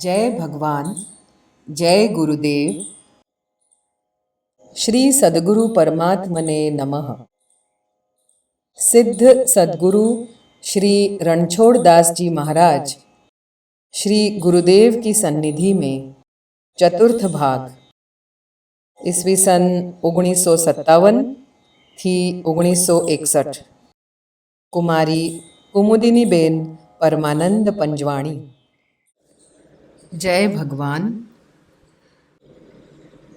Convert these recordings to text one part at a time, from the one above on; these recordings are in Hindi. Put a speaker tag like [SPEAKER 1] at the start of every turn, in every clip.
[SPEAKER 1] जय भगवान, जय गुरुदेव। श्री सद्गुरु परमात्मने नमः। सिद्ध सद्गुरु श्री रणछोड़ दास जी महाराज श्री गुरुदेव की सन्निधि में चतुर्थ भाग ईस्वी सन 1957 थी 1961 कुमारी कुमुदिनी बेन परमानंद पंजवाणी। जय भगवान।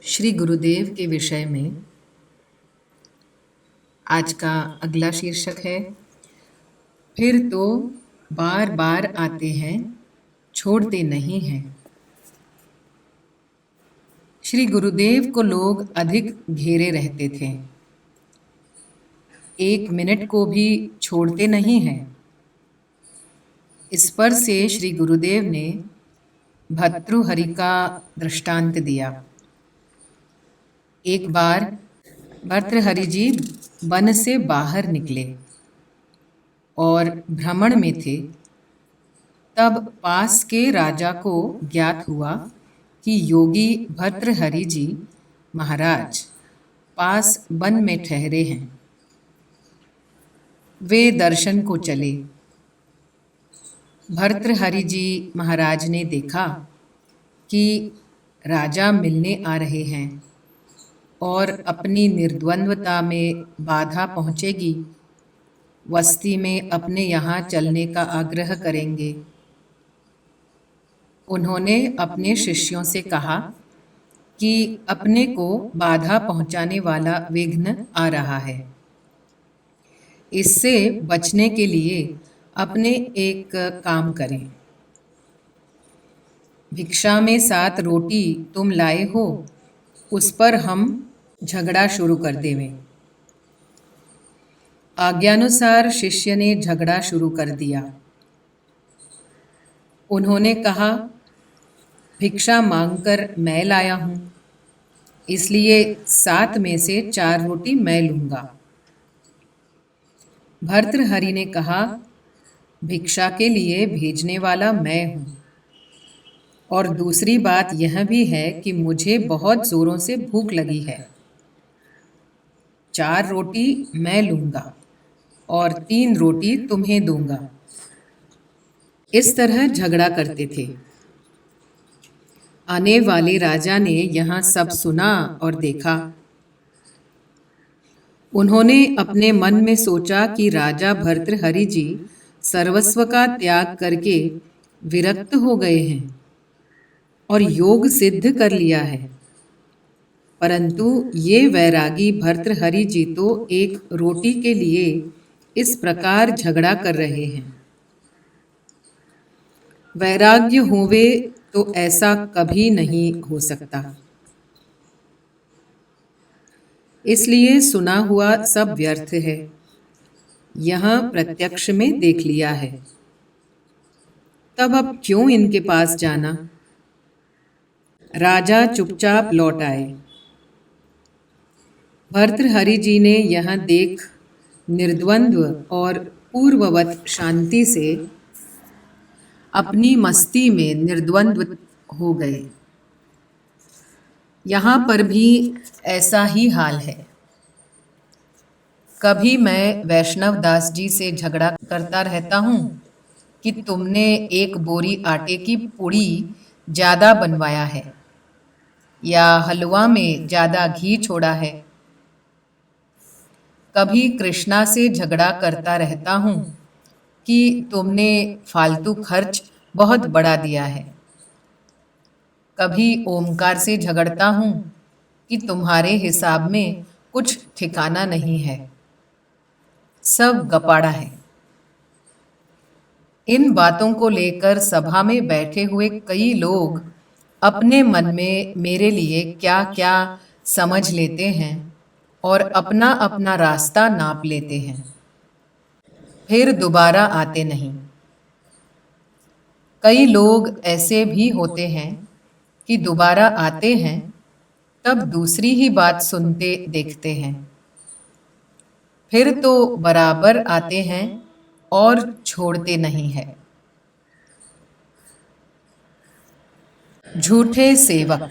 [SPEAKER 1] श्री गुरुदेव के विषय में आज का अगला शीर्षक है, फिर तो बार बार आते हैं, छोड़ते नहीं हैं। श्री गुरुदेव को लोग अधिक घेरे रहते थे, एक मिनट को भी छोड़ते नहीं हैं। इस पर से श्री गुरुदेव ने भर्तृहरि का दृष्टांत दिया। एक बार भर्तृहरि जी वन से बाहर निकले और भ्रमण में थे। तब पास के राजा को ज्ञात हुआ कि योगी भर्तृहरि जी महाराज पास वन में ठहरे हैं। वे दर्शन को चले। भर्तृहरि जी महाराज ने देखा कि राजा मिलने आ रहे हैं और अपनी निर्द्वंद्वता में बाधा पहुँचेगी, वस्ती में अपने यहाँ चलने का आग्रह करेंगे। उन्होंने अपने शिष्यों से कहा कि अपने को बाधा पहुँचाने वाला विघ्न आ रहा है, इससे बचने के लिए अपने एक काम करें। भिक्षा में 7 रोटी तुम लाए हो, उस पर हम झगड़ा शुरू कर देवें। आज्ञानुसार शिष्य ने झगड़ा शुरू कर दिया। उन्होंने कहा, भिक्षा मांगकर मैं लाया हूँ, इसलिए 7 में से 4 रोटी मैं लूँगा। भर्तृहरि ने कहा, भिक्षा के लिए भेजने वाला मैं हूँ, और दूसरी बात यह भी है कि मुझे बहुत ज़ोरों से भूख लगी है। 4 रोटी मैं लूँगा और 3 रोटी तुम्हें दूंगा। इस तरह झगड़ा करते थे। आने वाले राजा ने यहाँ सब सुना और देखा। उन्होंने अपने मन में सोचा कि राजा भर्तृहरि जी सर्वस्व का त्याग करके विरक्त हो गए हैं और योग सिद्ध कर लिया है, परंतु ये वैरागी भर्तृहरि जी तो एक रोटी के लिए इस प्रकार झगड़ा कर रहे हैं। वैराग्य होवे तो ऐसा कभी नहीं हो सकता, इसलिए सुना हुआ सब व्यर्थ है। यहाँ प्रत्यक्ष में देख लिया है, तब अब क्यों इनके पास जाना। राजा चुपचाप लौट आए। भर्तृहरि जी ने यह देख निर्द्वंद्व और पूर्ववत शांति से अपनी मस्ती में निर्द्वंद्व हो गए। यहाँ पर भी ऐसा ही हाल है। कभी मैं वैष्णव दास जी से झगड़ा करता रहता हूँ कि तुमने एक बोरी आटे की पूड़ी ज़्यादा बनवाया है या हलवा में ज़्यादा घी छोड़ा है। कभी कृष्णा से झगड़ा करता रहता हूँ कि तुमने फालतू खर्च बहुत बढ़ा दिया है। कभी ओमकार से झगड़ता हूँ कि तुम्हारे हिसाब में कुछ ठिकाना नहीं है, सब गपाड़ा है। इन बातों को लेकर सभा में बैठे हुए कई लोग अपने मन में मेरे लिए क्या क्या समझ लेते हैं और अपना अपना रास्ता नाप लेते हैं, फिर दोबारा आते नहीं। कई लोग ऐसे भी होते हैं कि दोबारा आते हैं, तब दूसरी ही बात सुनते देखते हैं, फिर तो बराबर आते हैं और छोड़ते नहीं है। झूठे सेवक।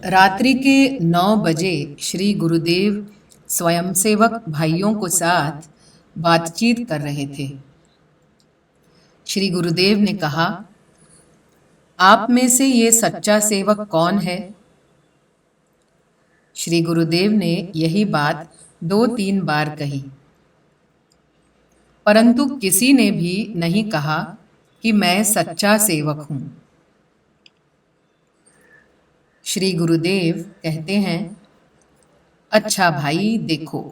[SPEAKER 1] रात्रि के 9 बजे श्री गुरुदेव स्वयंसेवक भाइयों को साथ बातचीत कर रहे थे। श्री गुरुदेव ने कहा, आप में से ये सच्चा सेवक कौन है? श्री गुरुदेव ने यही बात 2-3 बार कही, परंतु किसी ने भी नहीं कहा कि मैं सच्चा सेवक हूं। श्री गुरुदेव कहते हैं, अच्छा भाई देखो,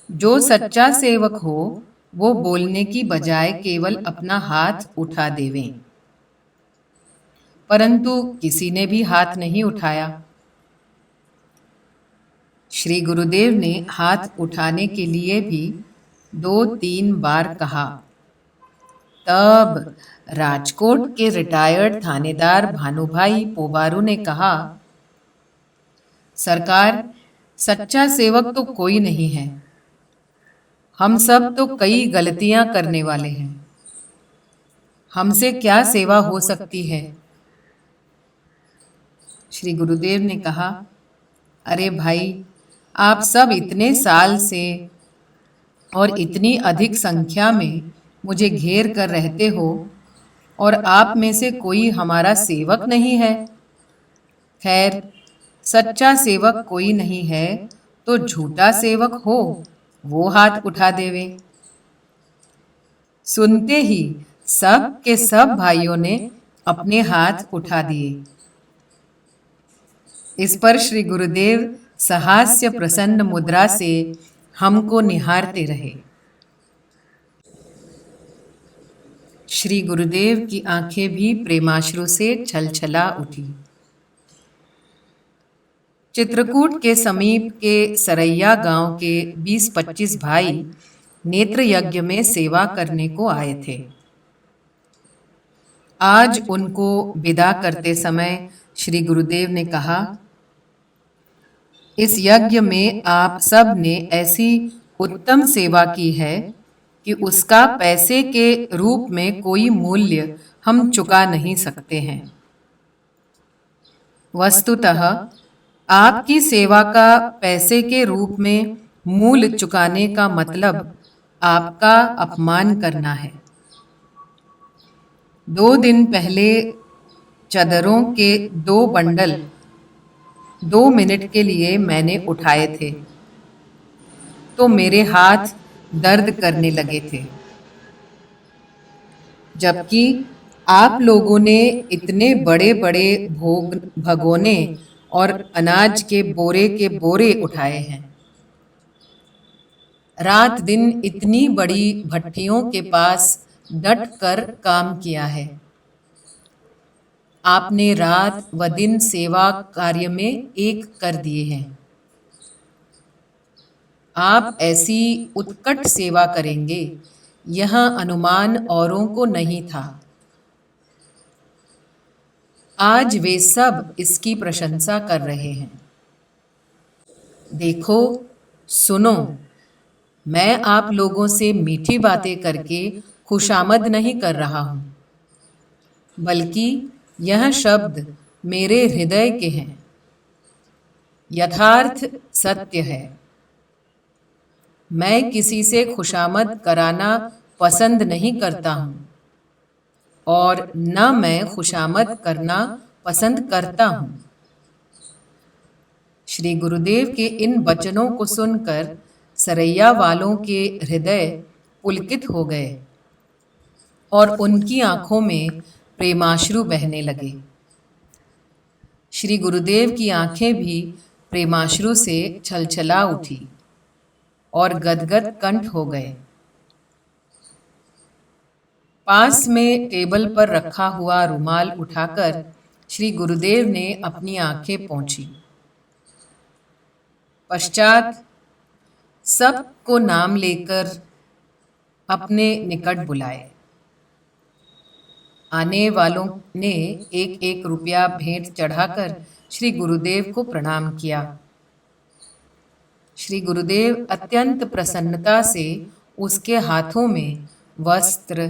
[SPEAKER 1] जो सच्चा सेवक हो वो बोलने की बजाय केवल अपना हाथ उठा देवें, परंतु किसी ने भी हाथ नहीं उठाया। श्री गुरुदेव ने हाथ उठाने के लिए भी 2-3 बार कहा। तब राजकोट के रिटायर्ड थानेदार भानुभाई पोबारू ने कहा, सरकार, सच्चा सेवक तो कोई नहीं है, हम सब तो कई गलतियां करने वाले हैं, हमसे क्या सेवा हो सकती है? श्री गुरुदेव ने कहा, अरे भाई, आप सब इतने साल से और इतनी अधिक संख्या में मुझे घेर कर रहते हो और आप में से कोई हमारा सेवक नहीं है। खैर, सच्चा सेवक कोई नहीं है तो झूठा सेवक हो वो हाथ उठा देवे। सुनते ही सब के सब भाइयों ने अपने हाथ उठा दिए। इस पर श्री गुरुदेव सहास्य प्रसन्न मुद्रा से हमको निहारते रहे। श्री गुरुदेव की आंखें भी प्रेमाश्रु से छलछला उठी। चित्रकूट के समीप के सरैया गांव के 20-25 भाई नेत्र यज्ञ में सेवा करने को आए थे। आज उनको विदा करते समय श्री गुरुदेव ने कहा, इस यज्ञ में आप सब ने ऐसी उत्तम सेवा की है कि उसका पैसे के रूप में कोई मूल्य हम चुका नहीं सकते हैं। वस्तुतः आपकी सेवा का पैसे के रूप में मूल्य चुकाने का मतलब आपका अपमान करना है। 2 दिन पहले चादरों के 2 बंडल 2 मिनट के लिए मैंने उठाए थे तो मेरे हाथ दर्द करने लगे थे, जबकि आप लोगों ने इतने बड़े बड़े भगोने और अनाज के बोरे उठाए हैं। रात दिन इतनी बड़ी भट्टियों के पास डट कर काम किया है। आपने रात व दिन सेवा कार्य में एक कर दिए हैं। आप ऐसी उत्कट सेवा करेंगे, यह अनुमान औरों को नहीं था। आज वे सब इसकी प्रशंसा कर रहे हैं। देखो, सुनो, मैं आप लोगों से मीठी बातें करके खुशामद नहीं कर रहा हूं, बल्कि यह शब्द मेरे हृदय के हैं, यथार्थ सत्य है। मैं किसी से खुशामद कराना पसंद नहीं करता हूं और न मैं खुशामद करना पसंद करता हूं। श्री गुरुदेव के इन वचनों को सुनकर सरैया वालों के हृदय पुलकित हो गए और उनकी आंखों में प्रेमाश्रु बहने लगे। श्री गुरुदेव की आंखें भी प्रेमाश्रु से छलछला उठी और गदगद कंठ हो गए। पास में टेबल पर रखा हुआ रुमाल उठाकर श्री गुरुदेव ने अपनी आंखें पोंछी। पश्चात सबको नाम लेकर अपने निकट बुलाए। आने वालों ने 1-1 रुपया भेंट चढ़ाकर श्री गुरुदेव को प्रणाम किया। श्री गुरुदेव अत्यंत प्रसन्नता से उसके हाथों में वस्त्र,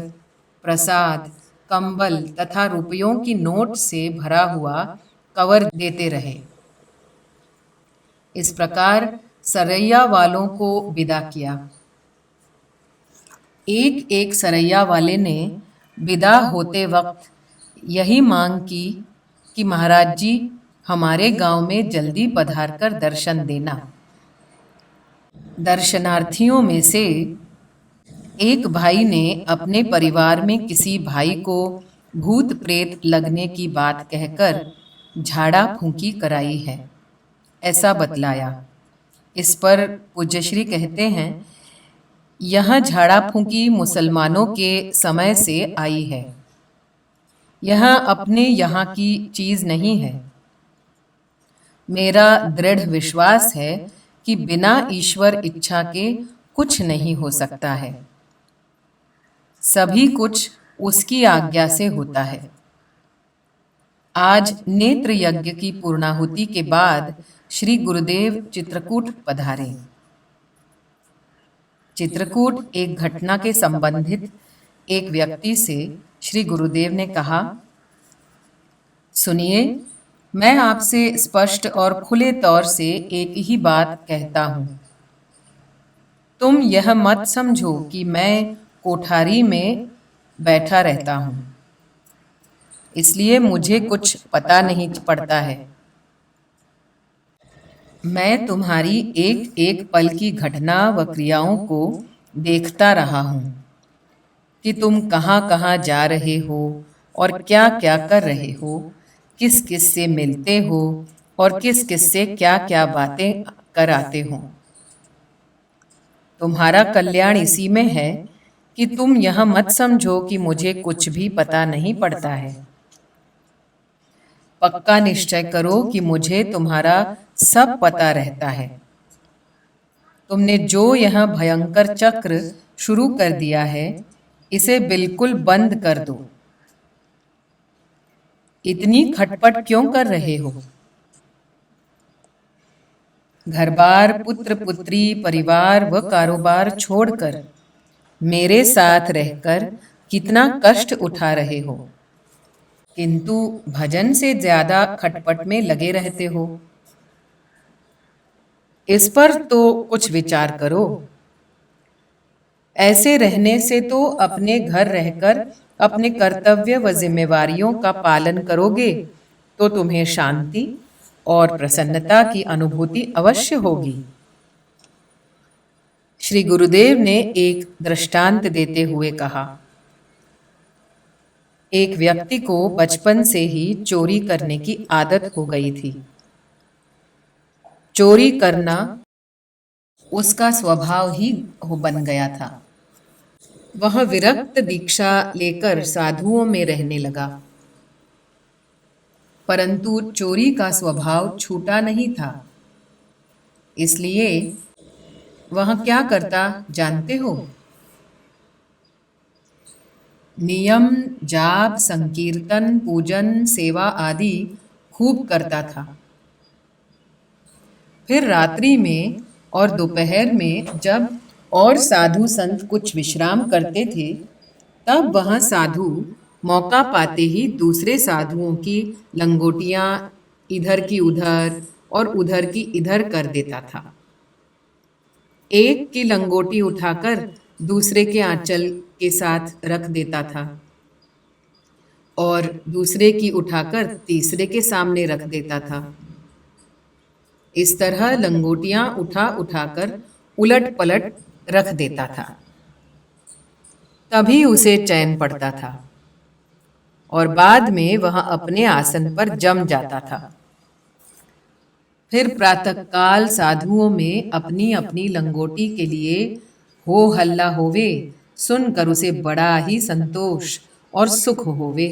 [SPEAKER 1] प्रसाद कंबल तथा रुपयों की नोट से भरा हुआ कवर देते रहे। इस प्रकार सरैया वालों को विदा किया। एक एक सरैया वाले ने विदा होते वक्त यही मांग की कि महाराज जी, हमारे गांव में जल्दी पधार कर दर्शन देना। दर्शनार्थियों में से एक भाई ने अपने परिवार में किसी भाई को भूत प्रेत लगने की बात कहकर झाड़ा फूंकी कराई है, ऐसा बतलाया। इस पर पूज्यश्री कहते हैं, यह झाड़ा फूंकी मुसलमानों के समय से आई है। यह अपने यहाँ की चीज नहीं है। मेरा दृढ़ विश्वास है कि बिना ईश्वर इच्छा के कुछ नहीं हो सकता है। सभी कुछ उसकी आज्ञा से होता है। आज नेत्र यज्ञ की पूर्णाहुति के बाद श्री गुरुदेव चित्रकूट पधारे। चित्रकूट एक घटना के संबंधित एक व्यक्ति से श्री गुरुदेव ने कहा, सुनिए, मैं आपसे स्पष्ट और खुले तौर से एक ही बात कहता हूं। तुम यह मत समझो कि मैं कोठारी में बैठा रहता हूं, इसलिए मुझे कुछ पता नहीं पड़ता है। मैं तुम्हारी एक एक पल की घटना व क्रियाओं को देखता रहा हूं कि तुम कहाँ कहाँ जा रहे हो और क्या क्या कर रहे हो, किस किस से मिलते हो और किस किस से क्या क्या बातें कर आते हो। तुम्हारा कल्याण इसी में है कि तुम यह मत समझो कि मुझे कुछ भी पता नहीं पड़ता है। पक्का निश्चय करो कि मुझे तुम्हारा सब पता रहता है। तुमने जो यह भयंकर चक्र शुरू कर दिया है, इसे बिल्कुल बंद कर दो। इतनी खटपट क्यों कर रहे हो? घर बार, पुत्र पुत्री, परिवार व कारोबार छोड़कर मेरे साथ रहकर कितना कष्ट उठा रहे हो, किंतु भजन से ज्यादा खटपट में लगे रहते हो। इस पर तो कुछ विचार करो। ऐसे रहने से तो अपने घर रहकर अपने कर्तव्य व जिम्मेवारियों का पालन करोगे तो तुम्हें शांति और प्रसन्नता की अनुभूति अवश्य होगी। श्री गुरुदेव ने एक दृष्टांत देते हुए कहा, एक व्यक्ति को बचपन से ही चोरी करने की आदत हो गई थी। चोरी करना उसका स्वभाव ही बन गया था। वह विरक्त दीक्षा लेकर साधुओं में रहने लगा, परंतु चोरी का स्वभाव छूटा नहीं था। इसलिए वह क्या करता जानते हो? नियम, जाप, संकीर्तन, पूजन, सेवा आदि खूब करता था। फिर रात्रि में और दोपहर में जब और साधु संत कुछ विश्राम करते थे, तब वह साधु मौका पाते ही दूसरे साधुओं की लंगोटियां इधर की उधर और उधर की इधर कर देता था। एक की लंगोटी उठाकर दूसरे के आंचल के साथ रख देता था और दूसरे की उठाकर तीसरे के सामने रख देता था। इस तरह लंगोटियां उठा उठाकर उलट पलट रख देता था। तभी उसे चैन पड़ता था और बाद में वह अपने आसन पर जम जाता था। फिर प्रातःकाल साधुओं में अपनी अपनी लंगोटी के लिए हो हल्ला होवे, सुनकर उसे बड़ा ही संतोष और सुख होवे।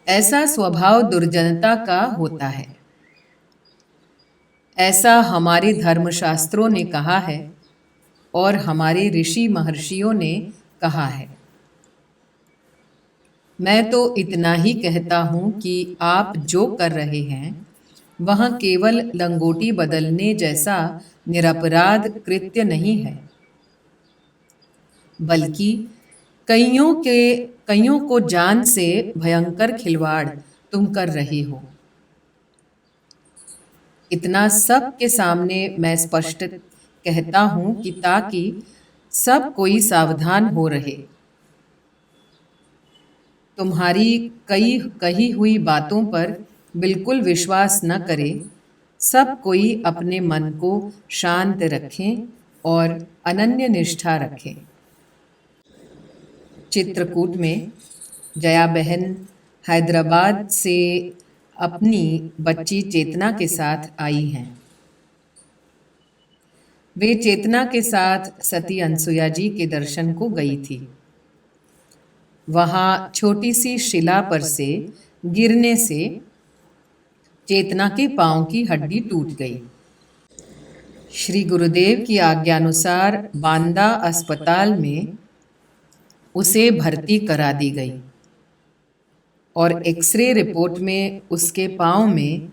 [SPEAKER 1] ऐसा स्वभाव दुर्जनता का होता है। ऐसा हमारे धर्मशास्त्रों ने कहा है और हमारे ऋषि महर्षियों ने कहा है। मैं तो इतना ही कहता हूं कि आप जो कर रहे हैं वह केवल लंगोटी बदलने जैसा निरपराध कृत्य नहीं है, बल्कि कईयों को जान से भयंकर खिलवाड़ तुम कर रही हो। इतना सब के सामने मैं स्पष्ट कहता हूं कि ताकि सब कोई सावधान हो रहे। तुम्हारी कई कही हुई बातों पर बिल्कुल विश्वास न करे। सब कोई अपने मन को शांत रखें और अनन्य निष्ठा रखें। चित्रकूट में जया बहन हैदराबाद से अपनी बच्ची चेतना के साथ आई हैं। वे चेतना के साथ सती अनसुया जी के दर्शन को गई थी। वहां छोटी सी शिला पर से गिरने से चेतना के पांव की हड्डी टूट गई। श्री गुरुदेव की आज्ञानुसार बांदा अस्पताल में उसे भर्ती करा दी गई और एक्सरे रिपोर्ट में उसके पांव में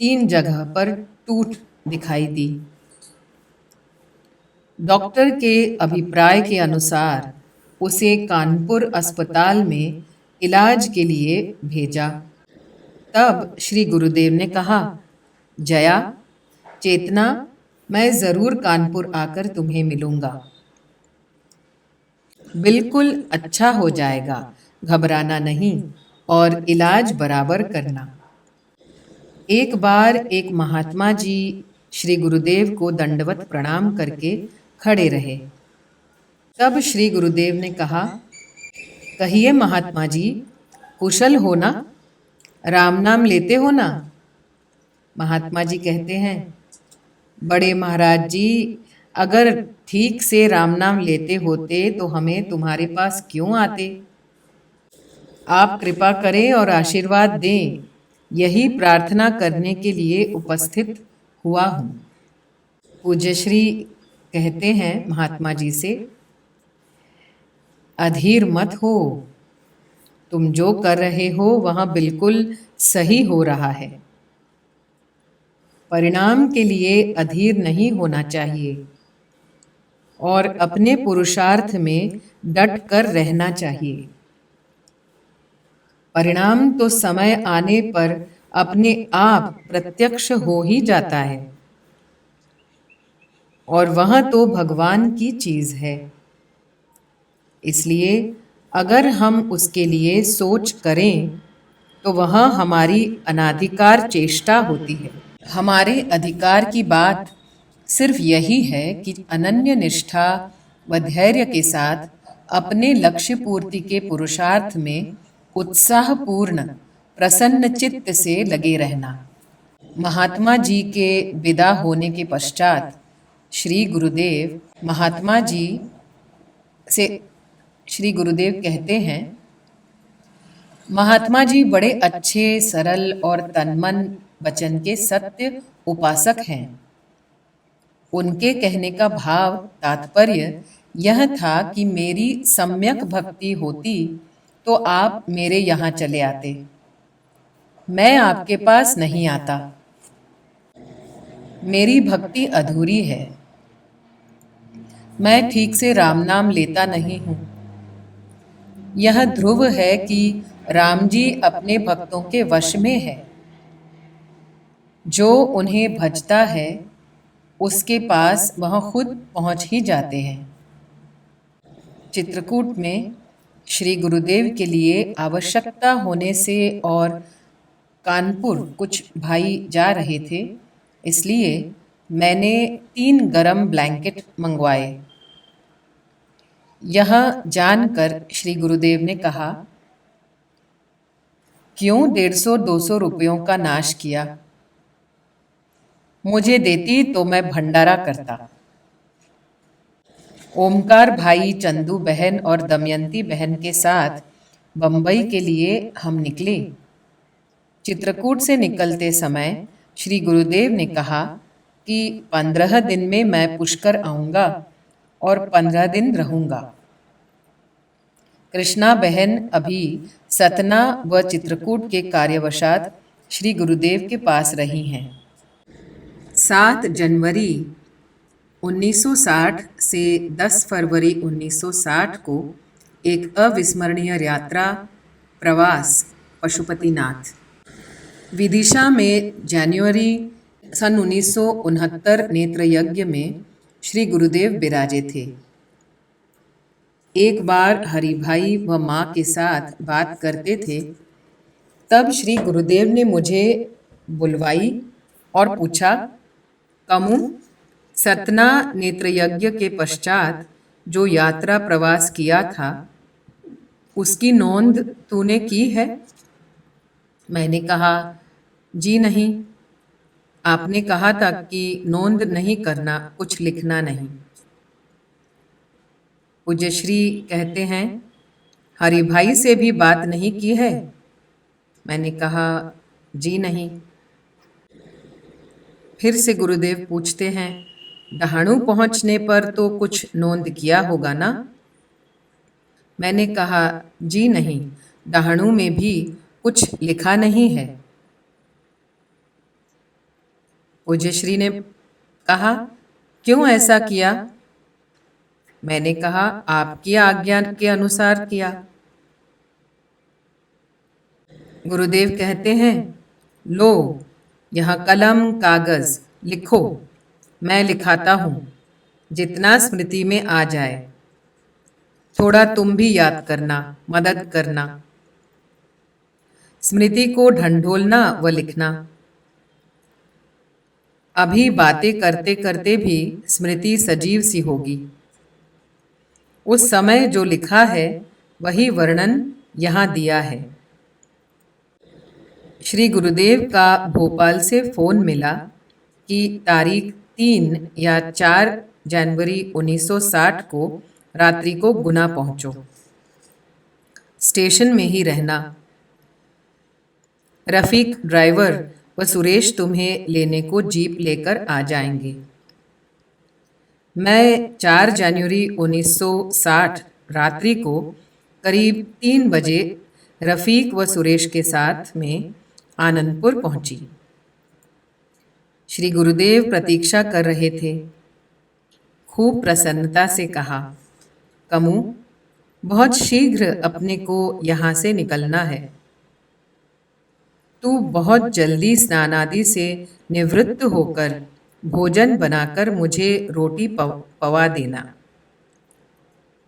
[SPEAKER 1] 3 जगह पर टूट दिखाई दी। डॉक्टर के अभिप्राय के अनुसार उसे कानपुर अस्पताल में इलाज के लिए भेजा। तब श्री गुरुदेव ने कहा, जया, चेतना, मैं जरूर कानपुर आकर तुम्हें मिलूंगा। बिल्कुल अच्छा हो जाएगा, घबराना नहीं और इलाज बराबर करना। एक बार एक महात्मा जी श्री गुरुदेव को दंडवत प्रणाम करके खड़े रहे। तब श्री गुरुदेव ने कहा, कहिए महात्मा जी, कुशल हो ना? राम नाम लेते हो ना? महात्मा जी कहते हैं, बड़े महाराज जी, अगर ठीक से राम नाम लेते होते तो हमें तुम्हारे पास क्यों आते? आप कृपा करें और आशीर्वाद दें, यही प्रार्थना करने के लिए उपस्थित हुआ हूँ। पूज्य श्री कहते हैं महात्मा जी से, अधीर मत हो, तुम जो कर रहे हो वह बिल्कुल सही हो रहा है। परिणाम के लिए अधीर नहीं होना चाहिए और अपने पुरुषार्थ में डट कर रहना चाहिए। परिणाम तो समय आने पर अपने आप प्रत्यक्ष हो ही जाता है और वह तो भगवान की चीज है। इसलिए अगर हम उसके लिए सोच करें तो वह हमारी अनाधिकार चेष्टा होती है। हमारे अधिकार की बात सिर्फ यही है कि अनन्य निष्ठा व धैर्य के साथ अपने लक्ष्य पूर्ति के पुरुषार्थ में उत्साहपूर्ण प्रसन्न चित्त से लगे रहना। महात्मा जी के विदा होने के पश्चात श्री गुरुदेव महात्मा जी से श्री गुरुदेव कहते हैं, महात्मा जी बड़े अच्छे, सरल और तनमन वचन के सत्य उपासक हैं। उनके कहने का भाव तात्पर्य यह था कि मेरी सम्यक भक्ति होती तो आप मेरे यहाँ चले आते, मैं आपके पास नहीं आता। मेरी भक्ति अधूरी है, मैं ठीक से राम नाम लेता नहीं हूँ। यह ध्रुव है कि राम जी अपने भक्तों के वश में है। जो उन्हें भजता है उसके पास वह खुद पहुंच ही जाते हैं। चित्रकूट में श्री गुरुदेव के लिए आवश्यकता होने से और कानपुर कुछ भाई जा रहे थे, इसलिए मैंने 3 गरम ब्लैंकेट मंगवाए। यह जानकर श्री गुरुदेव ने कहा, क्यों 150-200 रुपयों का नाश किया? मुझे देती तो मैं भंडारा करता। ओमकार भाई, चंदू बहन और दमयंती बहन के साथ बंबई के लिए हम निकले। चित्रकूट से निकलते समय श्री गुरुदेव ने कहा कि 15 दिन में मैं पुष्कर आऊंगा और 15 दिन रहूंगा। कृष्णा बहन अभी सतना व चित्रकूट के कार्यवशात श्री गुरुदेव के पास रही हैं। 7 जनवरी 1960 से 10 फरवरी 1960 को एक अविस्मरणीय यात्रा प्रवास पशुपतिनाथ। विदिशा में जनवरी सन 1969 नेत्र यज्ञ में श्री गुरुदेव विराजे थे। एक बार हरि भाई व माँ के साथ बात करते थे, तब श्री गुरुदेव ने मुझे बुलवाई और पूछा, कमु, सतना नेत्र यज्ञ के पश्चात जो यात्रा प्रवास किया था उसकी नोंद तूने की है? मैंने कहा, जी नहीं। आपने कहा था कि नोंद नहीं करना, कुछ लिखना नहीं। पूज्य श्री कहते हैं, हरि भाई से भी बात नहीं की है? मैंने कहा, जी नहीं। फिर से गुरुदेव पूछते हैं, डहाणू पहुंचने पर तो कुछ नोंद किया होगा ना? मैंने कहा, जी नहीं, डहाणू में भी कुछ लिखा नहीं है। पूज्य श्री ने कहा, क्यों ऐसा किया? मैंने कहा, आपकी आज्ञा के अनुसार किया। गुरुदेव कहते हैं, लो यह कलम कागज, लिखो। मैं लिखाता हूँ, जितना स्मृति में आ जाए। थोड़ा तुम भी याद करना, मदद करना। स्मृति को ढंढोलना व लिखना। अभी बातें करते करते भी स्मृति सजीव सी होगी। उस समय जो लिखा है वही वर्णन यहाँ दिया है। श्री गुरुदेव का भोपाल से फोन मिला कि तारीख 3 या 4 जनवरी 1960 को रात्रि को गुना पहुंचो, स्टेशन में ही रहना। रफीक ड्राइवर व सुरेश तुम्हें लेने को जीप लेकर आ जाएंगे। मैं 4 जनवरी 1960 रात्रि को करीब 3 बजे रफीक व सुरेश के साथ में आनंदपुर पहुंची। श्री गुरुदेव प्रतीक्षा कर रहे थे। खूब प्रसन्नता से कहा, कमु, बहुत शीघ्र अपने को यहाँ से निकलना है। तू बहुत जल्दी स्नान आदि से निवृत्त होकर भोजन बनाकर मुझे रोटी पवा देना,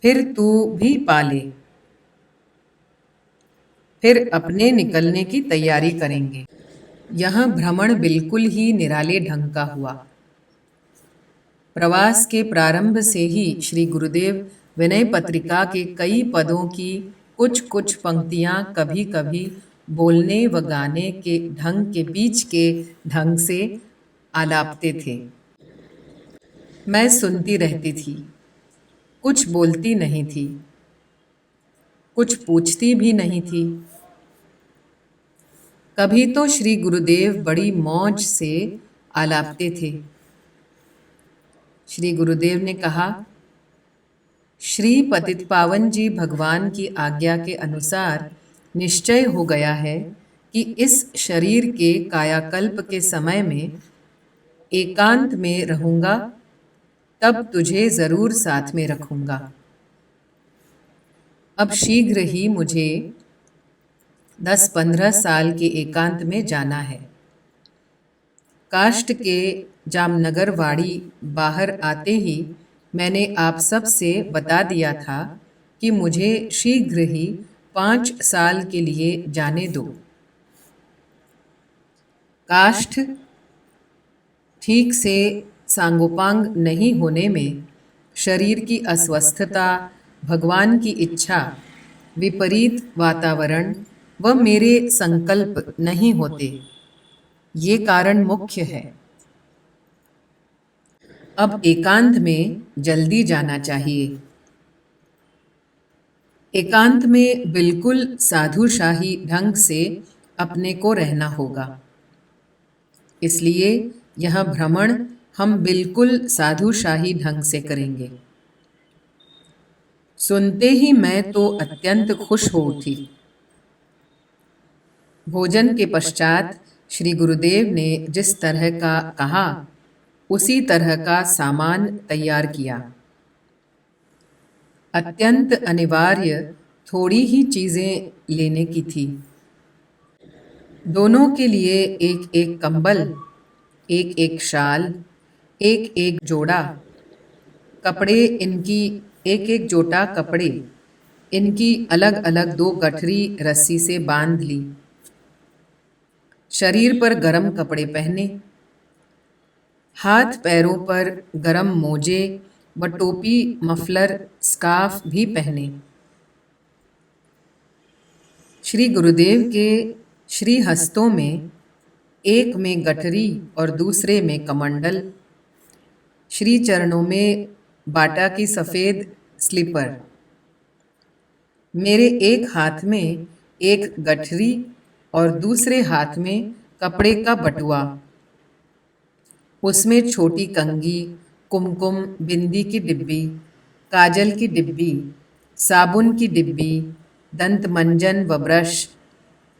[SPEAKER 1] फिर तू भी पा ले। फिर अपने निकलने की तैयारी करेंगे। यह भ्रमण बिल्कुल ही निराले ढंग का हुआ। प्रवास के प्रारंभ से ही श्री गुरुदेव विनय पत्रिका के कई पदों की कुछ कुछ पंक्तियां कभी कभी बोलने व गाने के ढंग के बीच के ढंग से आलापते थे। मैं सुनती रहती थी, कुछ बोलती नहीं थी, कुछ पूछती भी नहीं थी। कभी तो श्री गुरुदेव बड़ी मौज से आलापते थे। श्री गुरुदेव ने कहा, श्री पतित पावन जी भगवान की आज्ञा के अनुसार निश्चय हो गया है कि इस शरीर के कायाकल्प के समय में एकांत में रहूंगा, तब तुझे जरूर साथ में रखूंगा। अब शीघ्र ही मुझे 10-15 साल के एकांत में जाना है। काष्ठ के जामनगर वाड़ी बाहर आते ही मैंने आप सब से बता दिया था कि मुझे शीघ्र ही 5 साल के लिए जाने दो। काष्ठ ठीक से सांगोपांग नहीं होने में शरीर की अस्वस्थता, भगवान की इच्छा, विपरीत वातावरण व मेरे संकल्प नहीं होते, ये कारण मुख्य है। अब एकांत में जल्दी जाना चाहिए। एकांत में बिल्कुल साधुशाही ढंग से अपने को रहना होगा। इसलिए यह भ्रमण हम बिल्कुल साधुशाही ढंग से करेंगे। सुनते ही मैं तो अत्यंत खुश हो उठी। भोजन के पश्चात श्री गुरुदेव ने जिस तरह का कहा, उसी तरह का सामान तैयार किया। अत्यंत अनिवार्य थोड़ी ही चीजें लेने की थी। दोनों के लिए एक एक कंबल, एक एक शाल, एक एक जोड़ा कपड़े, इनकी एक एक जोटा कपड़े इनकी अलग अलग दो गठरी रस्सी से बांध ली। शरीर पर गरम कपड़े पहने, हाथ पैरों पर गरम मोजे व टोपी, मफलर, स्कार्फ भी पहने। श्री गुरुदेव के श्री हस्तों में एक में गठरी और दूसरे में कमंडल, श्री चरणों में बाटा की सफ़ेद स्लीपर। मेरे एक हाथ में एक गठरी और दूसरे हाथ में कपड़े का बटुआ, उसमें छोटी कंघी, कुमकुम, बिंदी की डिब्बी, काजल की डिब्बी, साबुन की डिब्बी, दंत मंजन व ब्रश,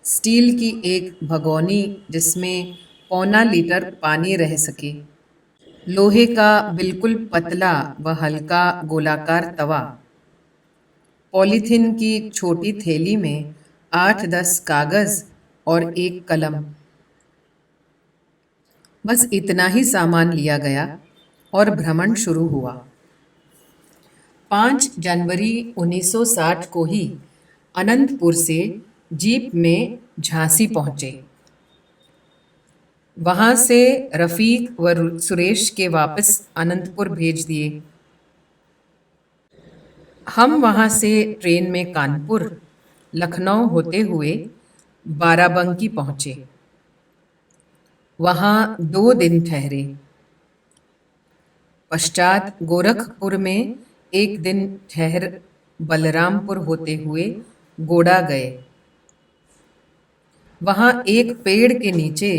[SPEAKER 1] स्टील की एक भगोनी जिसमें पौना लीटर पानी रह सके, लोहे का बिल्कुल पतला व हल्का गोलाकार तवा, पॉलीथीन की छोटी थैली में 8-10 कागज और एक कलम। बस इतना ही सामान लिया गया और भ्रमण शुरू हुआ। 5 जनवरी 1960 को ही अनंतपुर से जीप में झांसी पहुंचे। वहां से रफीक व सुरेश के वापस अनंतपुर भेज दिए। हम वहां से ट्रेन में कानपुर, लखनऊ होते हुए बाराबंकी पहुंचे। वहां 2 दिन ठहरे। पश्चात गोरखपुर में 1 दिन ठहर बलरामपुर होते हुए गोड़ा गए। वहां एक पेड़ के नीचे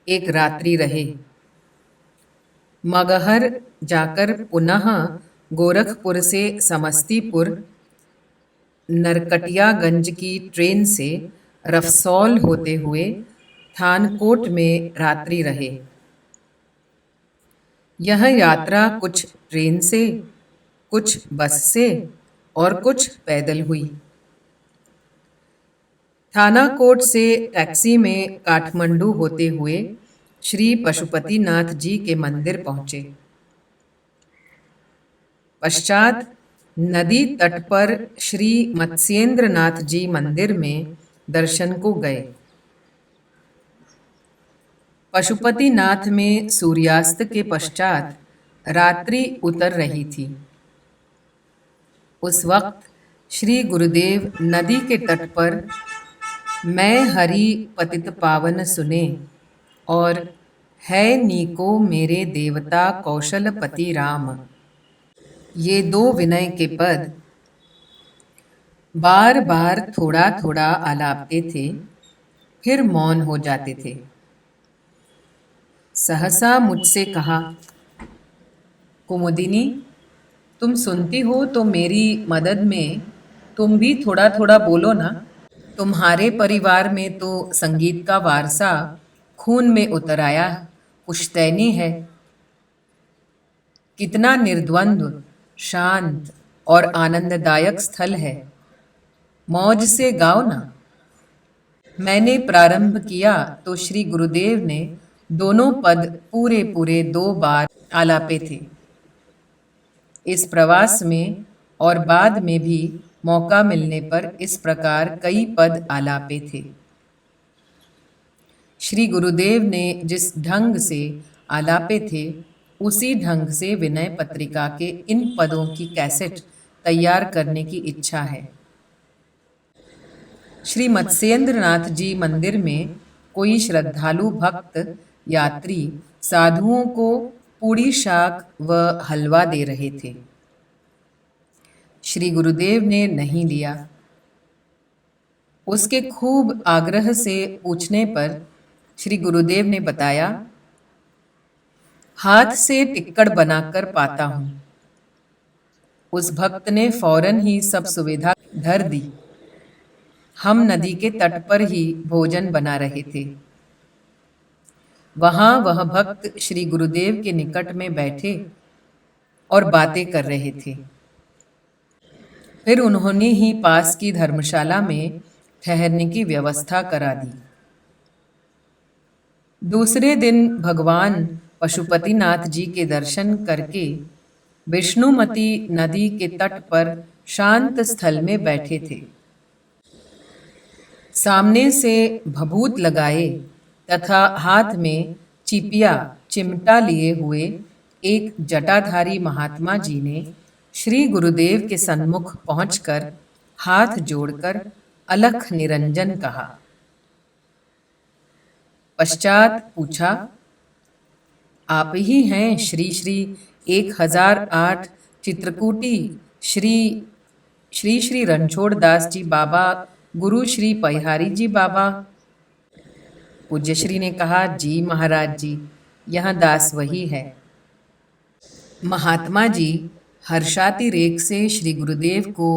[SPEAKER 1] एक रात्रि रहे। मगहर जाकर पुनः गोरखपुर से समस्तीपुर नरकटियागंज की ट्रेन से रफसौल होते हुए थानकोट में रात्रि रहे। यह यात्रा कुछ ट्रेन से, कुछ बस से और कुछ पैदल हुई। थानाकोट से टैक्सी में काठमांडू होते हुए श्री पशुपतिनाथ जी के मंदिर पहुंचे। पश्चात नदी तट पर श्री मत्स्येंद्रनाथ जी मंदिर में दर्शन को गए। पशुपतिनाथ में सूर्यास्त के पश्चात रात्रि उतर रही थी। उस वक्त श्री गुरुदेव नदी के तट पर मैं हरि पतित पावन सुने और है नीको मेरे देवता कौशलपति राम, ये 2 विनय के पद बार बार थोड़ा थोड़ा आलापते थे, फिर मौन हो जाते थे। सहसा मुझसे कहा, कुमुदिनी, तुम सुनती हो तो मेरी मदद में तुम भी थोड़ा थोड़ा बोलो ना। तुम्हारे परिवार में तो संगीत का वारसा खून में उतर आया, पुश्तैनी है। कितना निर्द्वंद्व, शांत और आनंददायक स्थल है। मौज से गाओ ना। मैंने प्रारंभ किया तो श्री गुरुदेव ने दोनों पद पूरे पूरे 2 बार आलापे थे। इस प्रवास में और बाद में भी मौका मिलने पर इस प्रकार कई पद आलापे थे। श्री गुरुदेव ने जिस ढंग से आलापे थे, उसी ढंग से विनय पत्रिका के इन पदों की कैसेट तैयार करने की इच्छा है। श्री मत्स्येंद्रनाथ जी मंदिर में कोई श्रद्धालु भक्त यात्री साधुओं को पूड़ी शाक व हलवा दे रहे थे। श्री गुरुदेव ने नहीं लिया। उसके खूब आग्रह से पूछने पर श्री गुरुदेव ने बताया, हाथ से टिक्कड़ बनाकर पाता हूं। उस भक्त ने फौरन ही सब सुविधा धर दी। हम नदी के तट पर ही भोजन बना रहे थे। वहां वह भक्त श्री गुरुदेव के निकट में बैठे और बातें कर रहे थे। फिर उन्होंने ही पास की धर्मशाला में ठहरने की व्यवस्था करा दी। दूसरे दिन भगवान पशुपतिनाथ जी के दर्शन करके विष्णुमती नदी के तट पर शांत स्थल में बैठे थे। सामने से भभूत लगाए तथा हाथ में चिपिया चिमटा लिए हुए एक जटाधारी महात्मा जी ने श्री गुरुदेव के सन्मुख पहुंचकर हाथ जोड़कर अलख निरंजन कहा। पश्चात पूछा, आप ही हैं श्री श्री 1008 चित्रकूटी श्री श्री श्री रणछोड़ दास जी बाबा गुरु श्री परिहारी जी बाबा? पूज्य श्री ने कहा, जी महाराज जी, यह दास वही है। महात्मा जी हर्षातिरेक से श्री गुरुदेव को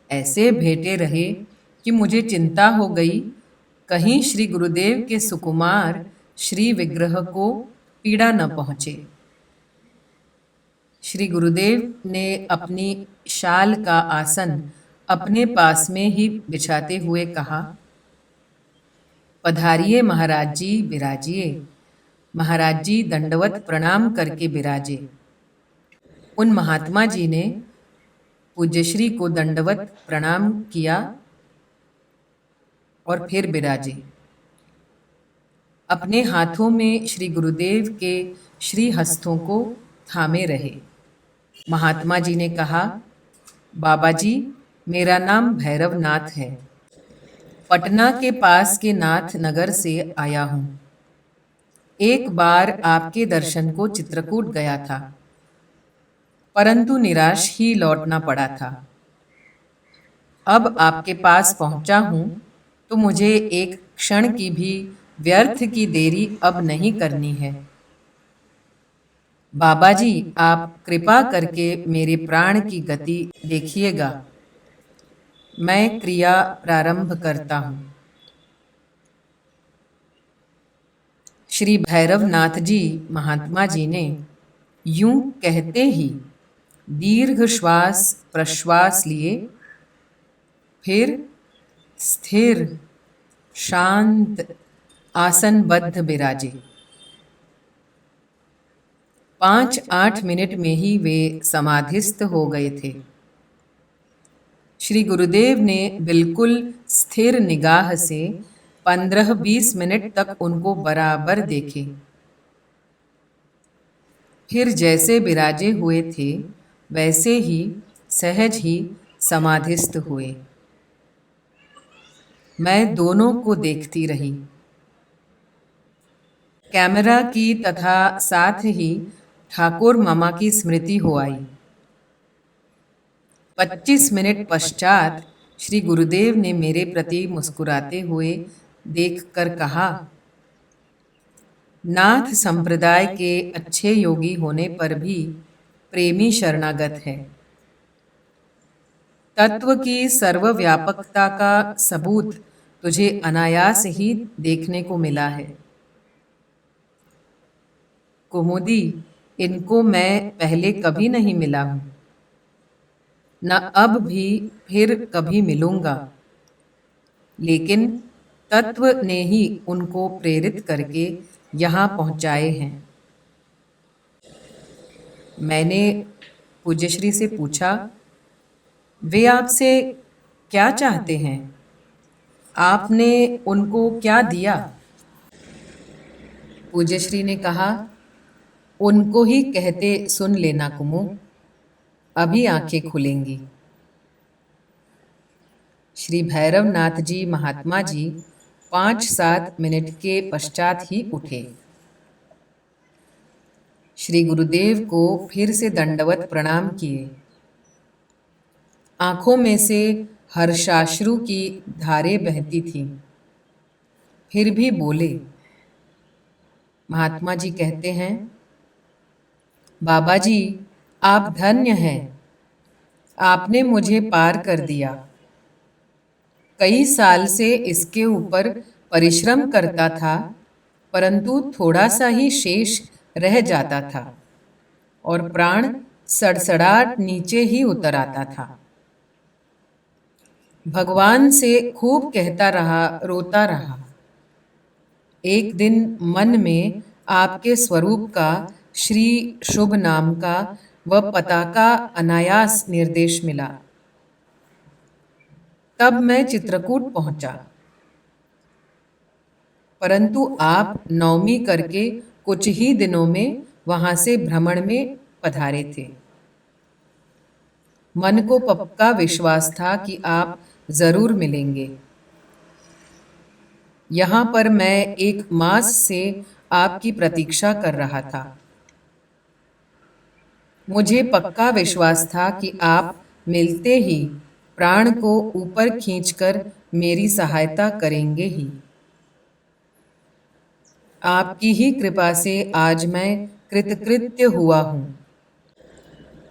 [SPEAKER 1] ऐसे भेंटे रहे कि मुझे चिंता हो गई, कहीं श्री गुरुदेव के सुकुमार श्री विग्रह को पीड़ा न पहुँचे। श्री गुरुदेव ने अपनी शाल का आसन अपने पास में ही बिछाते हुए कहा, पधारिए महाराज जी, विराजिए। महाराज जी दंडवत प्रणाम करके विराजे। उन महात्मा जी ने पूज्यश्री को दंडवत प्रणाम किया और फिर विराजे। अपने हाथों में श्री गुरुदेव के श्री हस्तों को थामे रहे। महात्मा जी ने कहा, बाबा जी, मेरा नाम भैरव नाथ है। पटना के पास के नाथ नगर से आया हूँ। एक बार आपके दर्शन को चित्रकूट गया था, परंतु निराश ही लौटना पड़ा था। अब आपके पास पहुंचा हूं तो मुझे एक क्षण की भी व्यर्थ की देरी अब नहीं करनी है। बाबा जी, आप कृपा करके मेरे प्राण की गति देखिएगा। मैं क्रिया प्रारंभ करता हूं। श्री भैरवनाथ जी महात्मा जी ने यूं कहते ही दीर्घ श्वास प्रश्वास लिए, फिर स्थिर शांत आसनबद्ध विराजे। 5-8 मिनट में ही वे समाधिस्थ हो गए थे। श्री गुरुदेव ने बिल्कुल स्थिर निगाह से 15-20 मिनट तक उनको बराबर देखे। फिर जैसे विराजे हुए थे वैसे ही सहज ही समाधिस्थ हुए। मैं दोनों को देखती रही। कैमरा की तथा साथ ही ठाकुर मामा की स्मृति हो आई। 25 मिनट पश्चात श्री गुरुदेव ने मेरे प्रति मुस्कुराते हुए देखकर कहा, नाथ संप्रदाय के अच्छे योगी होने पर भी प्रेमी शरणागत है। तत्व की सर्वव्यापकता का सबूत तुझे अनायास ही देखने को मिला है। कुमुदी, इनको मैं पहले कभी नहीं मिला हूं, न अब भी फिर कभी मिलूंगा, लेकिन तत्व ने ही उनको प्रेरित करके यहाँ पहुँचाए हैं। मैंने पूज्यश्री से पूछा, वे आपसे क्या चाहते हैं? आपने उनको क्या दिया? पूज्यश्री ने कहा, उनको ही कहते सुन लेना कुमु, अभी आंखें खुलेंगी। श्री भैरवनाथ जी महात्मा जी 5-7 मिनट के पश्चात ही उठे। श्री गुरुदेव को फिर से दंडवत प्रणाम किए। आंखों में से हर्षाश्रु की धारें बहती थीं। फिर भी बोले। महात्मा जी कहते हैं, बाबा जी, आप धन्य हैं, आपने मुझे पार कर दिया। कई साल से इसके ऊपर परिश्रम करता था, परंतु थोड़ा सा ही शेष रह जाता था और प्राण सड़सड़ाहट नीचे ही उतर आता था। भगवान से खूब कहता रहा, रोता रहा। एक दिन मन में आपके स्वरूप का श्री शुभ नाम का व पता का अनायास निर्देश मिला। तब मैं चित्रकूट पहुंचा, परंतु आप नवमी करके कुछ ही दिनों में वहां से भ्रमण में पधारे थे। मन को पक्का विश्वास था कि आप जरूर मिलेंगे। यहाँ पर मैं एक मास से आपकी प्रतीक्षा कर रहा था। मुझे पक्का विश्वास था कि आप मिलते ही प्राण को ऊपर खींचकर मेरी सहायता करेंगे ही। आपकी ही कृपा से आज मैं कृतकृत्य हुआ हूँ।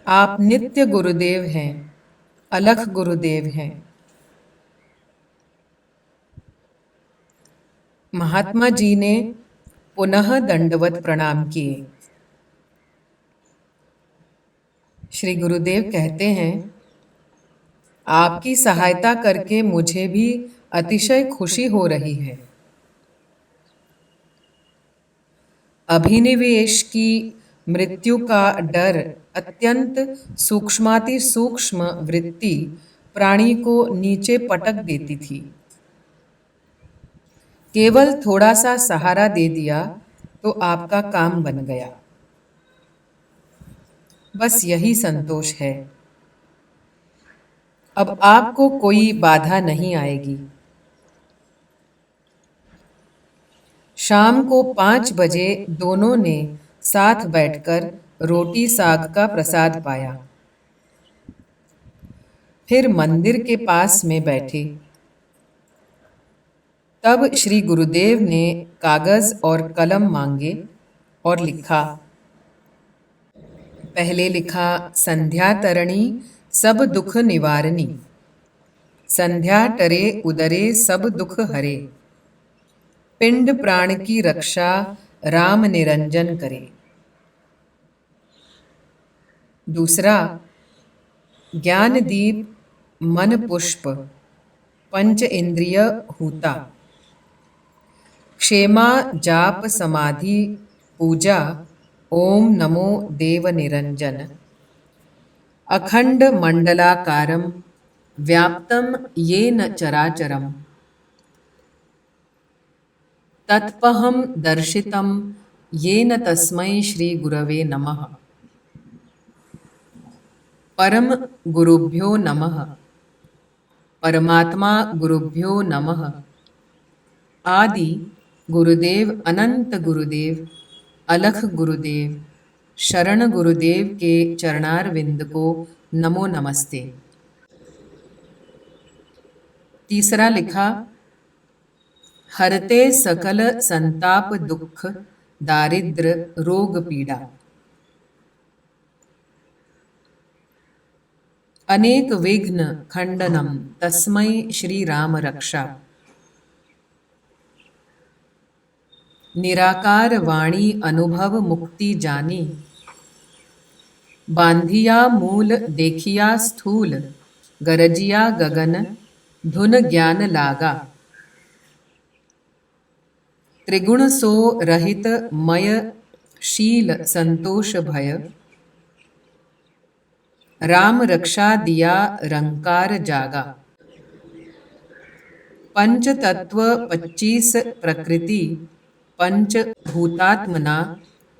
[SPEAKER 1] आप नित्य गुरुदेव हैं, अलख गुरुदेव हैं। महात्मा जी ने पुनः दंडवत प्रणाम किए। श्री गुरुदेव कहते हैं, आपकी सहायता करके मुझे भी अतिशय खुशी हो रही है। अभिनिवेश की मृत्यु का डर अत्यंत सूक्ष्माति सूक्ष्म वृत्ति प्राणी को नीचे पटक देती थी। केवल थोड़ा सा सहारा दे दिया तो आपका काम बन गया। बस यही संतोष है। अब आपको कोई बाधा नहीं आएगी। शाम को 5 बजे दोनों ने साथ बैठकर रोटी साग का प्रसाद पाया। फिर मंदिर के पास में बैठे। तब श्री गुरुदेव ने कागज और कलम मांगे और लिखा। पहले लिखा, संध्या तरणी सब दुख निवारणी, संध्या टरे उदरे सब दुख हरे, पिंड प्राण की रक्षा राम निरंजन करे। दूसरा, ज्ञान दीप मन पुष्प पंच इंद्रिय हूता, क्षेमा जाप समाधि पूजा ओम नमो देव निरंजन, अखंड मंडलाकारम व्याप्तम येन चराचरम, तत्पहम दर्शितम येन तस्मै श्री गुरवे नमः, परम गुरुभ्यो नमः, परमात्मा गुरुभ्यो नमः, आदि गुरुदेव अनंत गुरुदेव अलख गुरुदेव शरण गुरुदेव के चरणारविंद को नमो नमस्ते। तीसरा लिखा, हरते सकल संताप दुख दारिद्र रोग पीड़ा, अनेक विघ्न खंडनम तस्मै श्री राम रक्षा, निराकार वाणी अनुभव मुक्ति जानी, बांधिया मूल देखिया स्थूल, गरजिया गगन धुन ज्ञान लागा, त्रिगुण सो रहित मय शील संतोष भय, राम रक्षा दिया रंकार जागा, पंच तत्व 25 प्रकृति पंच भूतात्मना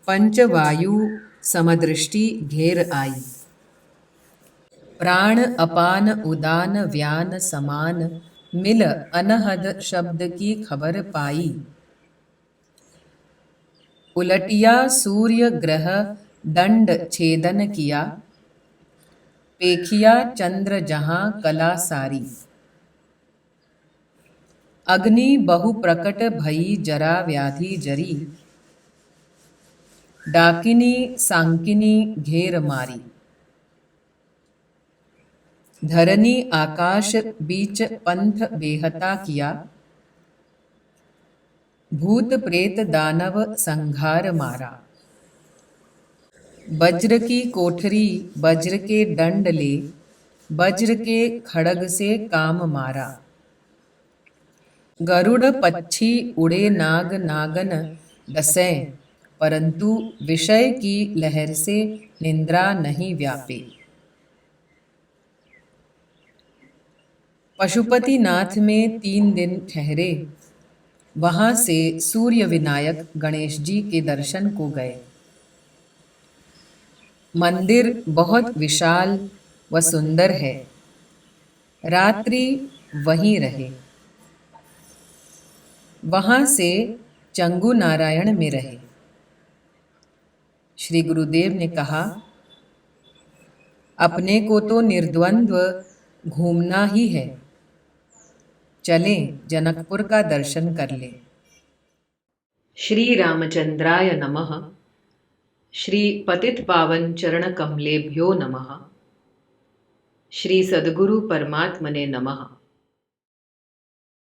[SPEAKER 1] पंच वायु समदृष्टि घेर आई, प्राण अपान उदान व्यान समान मिल अनहद शब्द की खबर पाई, उलटिया सूर्य ग्रह दंड छेदन किया, पेखिया चंद्र जहां कला सारी, अग्नि बहु प्रकट भई जरा व्याधि जरी, डाकिनी सांकिनी घेर मारी, धरनी आकाश बीच पंथ बेहता किया, भूत प्रेत दानव संघार मारा, वज्र की कोठरी वज्र के दंड ले, वज्र के खड़ग से काम मारा। गरुड़ पक्षी उड़े नाग नागन डसै, परंतु विषय की लहर से निंद्रा नहीं व्यापी। पशुपतिनाथ में 3 दिन ठहरे। वहां से सूर्य विनायक गणेश जी के दर्शन को गए। मंदिर बहुत विशाल व सुंदर है। रात्रि वहीं रहे। वहां से चंगू नारायण में रहे। श्री गुरुदेव ने कहा, अपने को तो निर्द्वंद्व घूमना ही है, चलें जनकपुर का दर्शन कर लें। श्री रामचंद्राय नमः। श्री पतित पावन चरण कमलेभ्यो नमः। श्री सद्गुरु परमात्मने नमः।